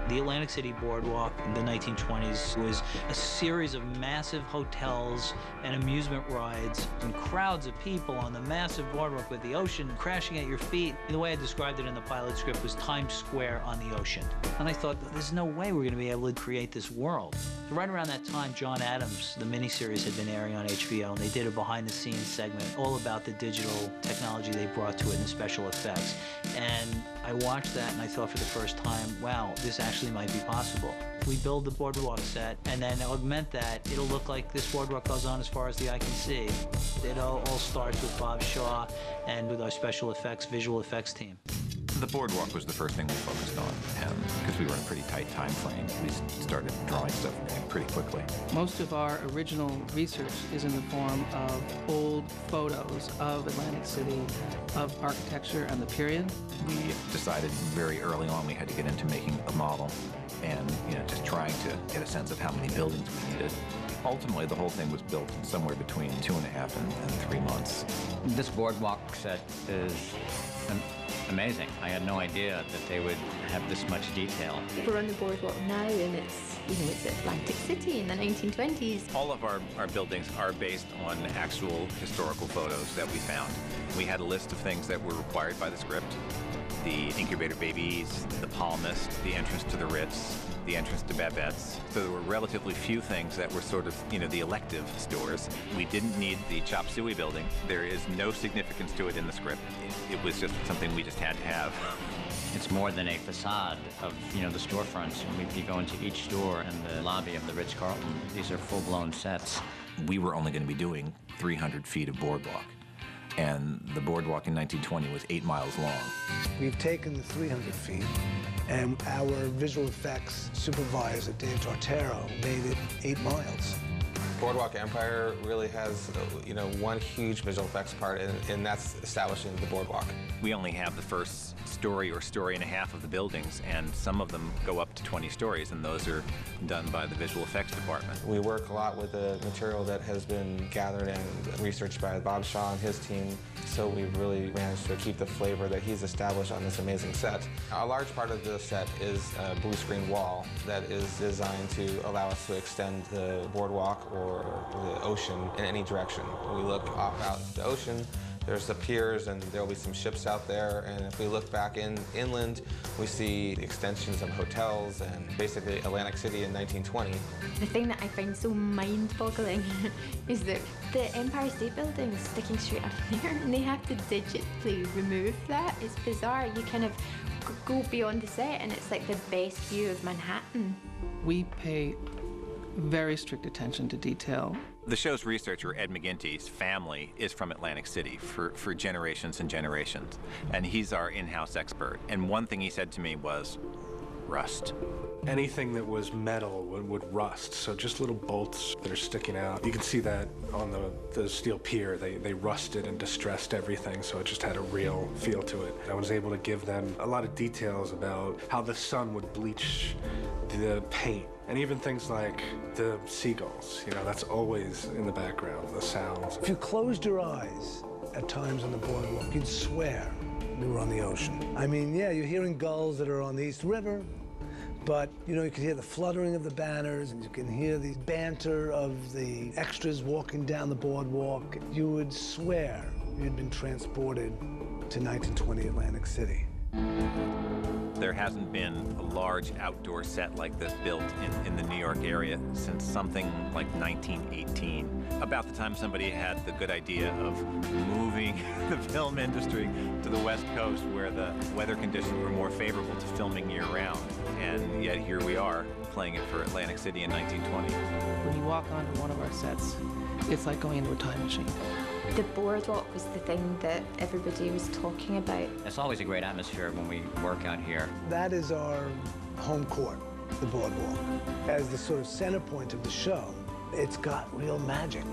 The Atlantic City Boardwalk in the 1920s was a series of massive hotels and amusement rides and crowds of people on the massive boardwalk with the ocean crashing at your feet. The way I described it in the pilot script was Times Square on the ocean. And I thought, there's no way we're going to be able to create this world. So right around that time, John Adams, the miniseries, had been airing on HBO, and they did a behind-the-scenes segment all about the digital technology they brought to it and the special effects. And I watched that and I thought for the first time, wow, this actually might be possible. We build the boardwalk set and then augment that. It'll look like this boardwalk goes on as far as the eye can see. It all starts with Bob Shaw and with our special effects, visual effects team. The boardwalk was the first thing we focused on, and because we were in a pretty tight time frame, we started drawing stuff pretty quickly. Most of our original research is in the form of old photos of Atlantic City, of architecture and the period. We decided very early on we had to get into making a model and just trying to get a sense of how many buildings we needed. Ultimately, the whole thing was built somewhere between 2.5 and 3 months. This boardwalk set is amazing. I had no idea that they would have this much detail. We're on the boardwalk now, and it's Atlantic City in the 1920s. All of our buildings are based on actual historical photos that we found. We had a list of things that were required by the script. The incubator babies, the palmist, the entrance to the Ritz, the entrance to Babette's. So there were relatively few things that were sort of, the elective stores. We didn't need the chop suey building. There is no significance to it in the script. It was just something we just had to have. It's more than a facade of, the storefronts. You go into each store in the lobby of the Ritz-Carlton. These are full-blown sets. We were only going to be doing 300 feet of boardwalk. And the boardwalk in 1920 was 8 miles long. We've taken the 300 feet, and our visual effects supervisor, Dave Tortero, made it 8 miles. Broadwalk Empire really has, one huge visual effects part, and that's establishing the boardwalk. We only have the first story or story and a half of the buildings, and some of them go up to 20 stories, and those are done by the visual effects department. We work a lot with the material that has been gathered and researched by Bob Shaw and his team, so we've really managed to keep the flavor that he's established on this amazing set. A large part of the set is a blue screen wall that is designed to allow us to extend the boardwalk or the ocean in any direction. We look off out the ocean, there's the piers, and there'll be some ships out there, and if we look back inland, we see the extensions of hotels and basically Atlantic City in 1920. The thing that I find so mind-boggling is that the Empire State Building is sticking straight up there, and they have to digitally remove that. It's bizarre. You kind of go beyond the set, and it's like the best view of Manhattan. We pay very strict attention to detail. The show's researcher, Ed McGinty's family is from Atlantic City for generations and generations, and he's our in-house expert. And one thing he said to me was, rust. Anything that was metal would rust, so just little bolts that are sticking out. You can see that on the steel pier. They rusted and distressed everything, so it just had a real feel to it. I was able to give them a lot of details about how the sun would bleach the paint, and even things like the seagulls. That's always in the background, the sounds. If you closed your eyes at times on the boardwalk, you'd swear we were on the ocean. I mean, yeah, you're hearing gulls that are on the East River, but, you can hear the fluttering of the banners, and you can hear the banter of the extras walking down the boardwalk. You would swear you'd been transported to 1920 Atlantic City. There hasn't been a large outdoor set like this built in the New York area since something like 1918. About the time somebody had the good idea of moving the film industry to the West Coast where the weather conditions were more favorable to filming year-round. And yet here we are playing it for Atlantic City in 1920. When you walk onto one of our sets, it's like going into a time machine. The boardwalk was the thing that everybody was talking about. It's always a great atmosphere when we work out here. That is our home court, the boardwalk. As the sort of center point of the show, it's got real magic.